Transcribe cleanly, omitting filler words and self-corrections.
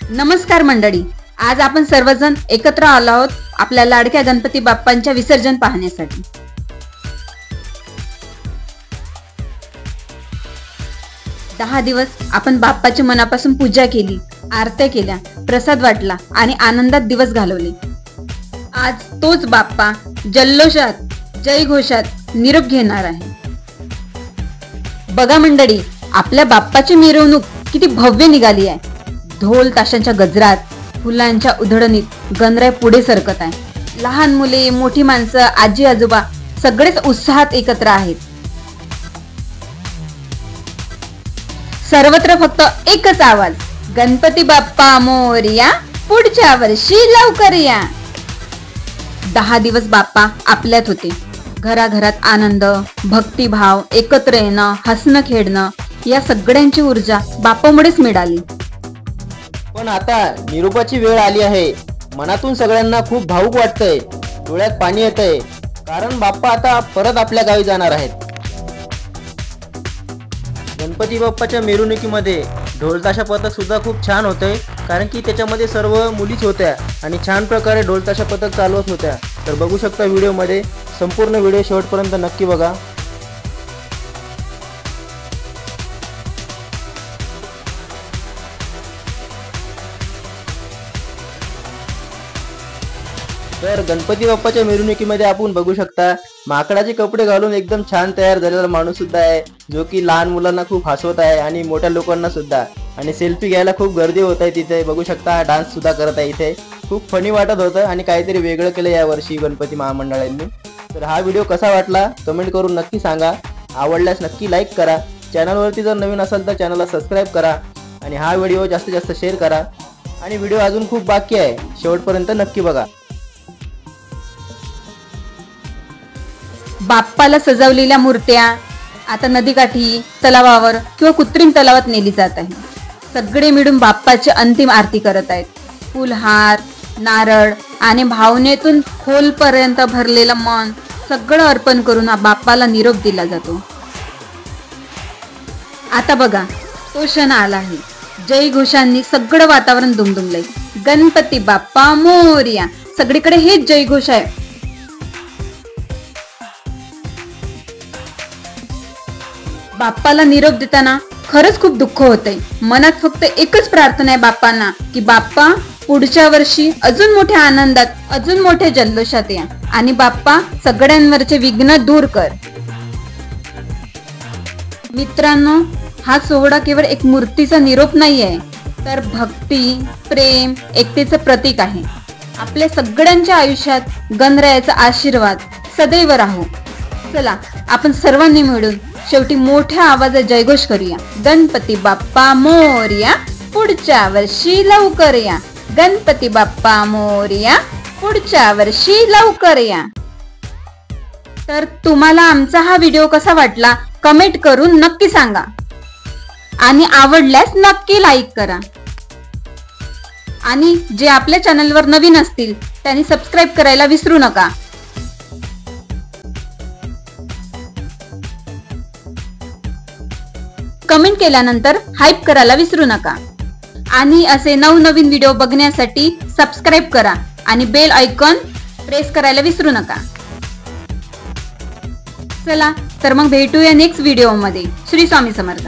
नमस्कार मंडळी, आज आपण सर्वजण एकत्र आलो आहोत आपल्या लाडक्या गणपती बाप्पांच्या विसर्जन पाहण्यासाठी। 10 दिवस आपण बाप्पाची मनापासून पूजा केली, आरत्या केल्या, प्रसाद वाटला आणि आनंदात दिवस घालवले। आज तोच बाप्पा जल्लोषात जयघोषात निरोप घेणार आहे। बघा मंडळी, आपल्या बाप्पाची मिरवणूक किती भव्य निघाली आहे। ढोल ताशांच्या गजरात, फुलांच्या उधळणीत गणराय पुढे सरकत आहे। लहान मुले, मोठी माणसं, आजी आजोबा सगळेच उत्साहात एकत्र आहेत। सर्वत्र फक्त एकच आवाज, गणपती बाप्पा मोरया, पुढच्या वर्षी लवकर या। 10 दिवस बाप्पा आपल्यात होते। घराघरात आनंद, भक्तिभाव, एकत्र येणं, हसणं, खेळणं या सगळ्यांची ऊर्जा बाप्पामुळेच मिळाली। पण आता निरोपाची वेळ आली आहे। मनातून सगळ्यांना खूप भावुक वाटतंय, डोळ्यात पाणी येतंय, कारण बाप्पा आता परत आपल्या गावी जाणार आहेत। गणपती बाप्पाच्या मिरवणुकीमध्ये ढोलताशा पथक सुद्धा खूप छान होतंय, कारण की त्याच्यामध्ये सर्व मुलीच होत्या आणि छान प्रकारे ढोलताशा पथक चालवत होत्या। तर बघू शकता व्हिडिओमध्ये, संपूर्ण व्हिडिओ शेवटपर्यंत नक्की बघा। तर गणपती बाप्पाच्या मिरवणुकीमध्ये आपण बघू शकता माकडाचे कपडे घालून एकदम छान तयार झालेला माणूस सुद्धा आहे, जो की लहान मुलांना खूप हसवत आहे आणि मोठ्या लोकांना सुद्धा। आणि सेल्फी घ्यायला खूप गर्दी होत आहे तिथे। बघू शकता डान्स सुद्धा करत आहे इथे। खूप फनी वाटत होतं आणि काहीतरी वेगळं केलं या वर्षी गणपती महामंडळांनी। तर हा व्हिडिओ कसा वाटला कमेंट करून नक्की सांगा। आवडल्यास नक्की लाईक करा। चॅनलवरती जर नवीन असाल तर चॅनलला सबस्क्राईब करा आणि हा व्हिडिओ जास्तीत जास्त शेअर करा। आणि व्हिडिओ अजून खूप बाकी आहे, शेवटपर्यंत नक्की बघा। बाप्पाला सजवलेल्या मूर्त्या आता नदीकाठी, तलावावर किंवा कृत्रिम तलावात नेली जात आहे। सगळे मिळून बाप्पाची अंतिम आरती करत आहेत। फुलहार, नारळ आणि भावनेतून खोलपर्यंत भरलेलं मन सगळं अर्पण करून बाप्पाला निरोप दिला जातो। आता बघा, तो क्षण आला आहे। जयघोषांनी सगळं वातावरण दुमदुमलंय। गणपती बाप्पा मोरया, सगळीकडे हेच जयघोष आहे। बाप्पाला निरोप देताना खरंच खूप दुःख होतंय। मनात फक्त एकच प्रार्थना आहे बाप्पांना, की बाप्पा पुढच्या वर्षी अजून मोठ्या आनंदात, अजून मोठ्या जल्लोषात या आणि बाप्पा सगळ्यांवरचे विघ्न दूर कर। मित्रांनो, हा सोहळा केवळ एक मूर्तीचा निरोप नाहीये, तर भक्ती, प्रेम, एकतेचं प्रतीक आहे। आपल्या सगळ्यांच्या आयुष्यात गणरायाचा आशीर्वाद सदैव राहो। चला, आपण सर्वांनी मिळून शेवटी मोठ्या आवाजात जयघोष करूया। गणपती बाप्पा मोरया, पुढच्या वर्षी लवकर या। गणपती बाप्पा मोरया, पुढच्या वर्षी लवकर या। तर तुम्हाला आमचा हा व्हिडिओ कसा वाटला कमेंट करून नक्की सांगा आणि आवडल्यास नक्की लाईक करा। आणि जे आपल्या चॅनलवर नवीन असतील त्यांनी सबस्क्राईब करायला विसरू नका। कमेंट केल्यानंतर हाईप करायला विसरू नका आणि असे नवनवीन व्हिडिओ बघण्यासाठी सबस्क्राईब करा आणि बेल आयकॉन प्रेस करायला विसरू नका। चला, तर मग भेटूया नेक्स्ट व्हिडिओ मध्ये। श्री स्वामी समर्थ।